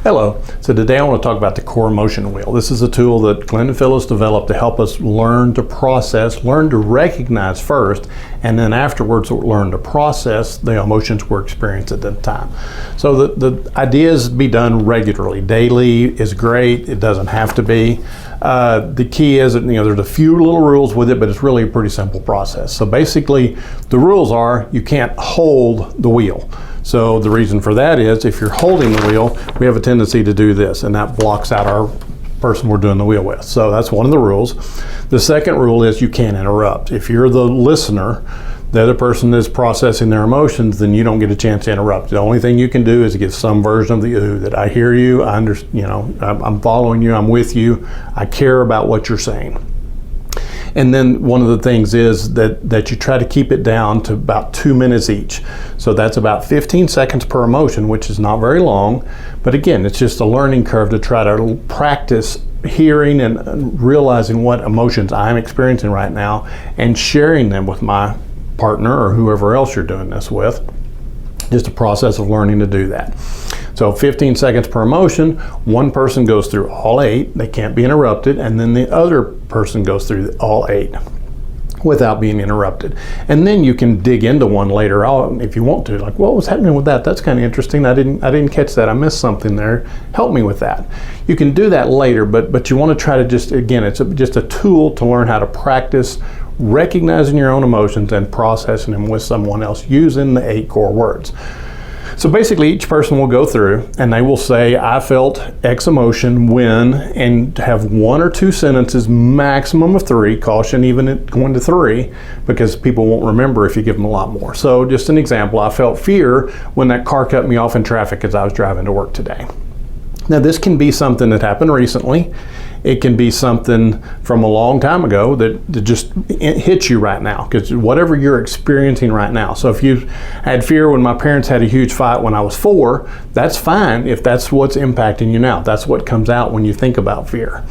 Hello. So today I want to talk about the core emotion wheel. This is a tool that Glenn and Phyllis developed to help us learn to process, learn to recognize first, and then afterwards learn to process the emotions we're experiencing at the time. So the idea is to be done regularly. Daily is great. It doesn't have to be. The key is that, there's a few little rules with it, but it's really a pretty simple process. So basically, the rules are you can't hold the wheel. So the reason for that is if you're holding the wheel, we have a tendency to do this, and that blocks out our person we're doing the wheel with. So that's one of the rules. The second rule is you can't interrupt. If you're the listener, the other person is processing their emotions, then you don't get a chance to interrupt. The only thing you can do is give some version of the ooh, that I hear you, I understand, I'm following you, I'm with you, I care about what you're saying. And then one of the things is that you try to keep it down to about 2 minutes each. So that's about 15 seconds per emotion, which is not very long. But again, it's just a learning curve to try to practice hearing and realizing what emotions I'm experiencing right now and sharing them with my partner or whoever else you're doing this with. Just a process of learning to do that. So 15 seconds per emotion, one person goes through all 8, they can't be interrupted, and then the other person goes through all 8 without being interrupted. And then you can dig into one later on if you want to, like, what was happening with that? That's kind of interesting. I didn't catch that. I missed something there. Help me with that. You can do that later, but you want to try to just, again, it's just a tool to learn how to practice recognizing your own emotions and processing them with someone else using the 8 core words. So basically each person will go through and they will say, I felt X emotion when, and have 1 or 2 sentences, maximum of 3, caution even going to 3, because people won't remember if you give them a lot more. So just an example, I felt fear when that car cut me off in traffic as I was driving to work today. Now this can be something that happened recently. It can be something from a long time ago that just hits you right now, because whatever you're experiencing right now. So if you had fear when my parents had a huge fight when I was 4, that's fine if that's what's impacting you now. That's what comes out when you think about fear.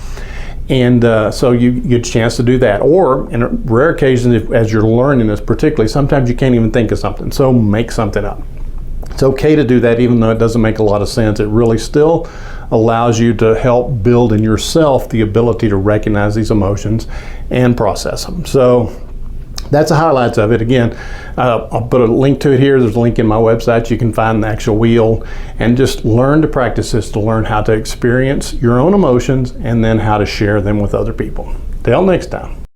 And so you get a chance to do that. Or in rare occasions, as you're learning this particularly, sometimes you can't even think of something. So make something up. It's okay to do that even though it doesn't make a lot of sense. It really still allows you to help build in yourself the ability to recognize these emotions and process them. So that's the highlights of it. Again, I'll put a link to it here. There's a link in my website. You can find the actual wheel and just learn to practice this to learn how to experience your own emotions and then how to share them with other people. Till next time.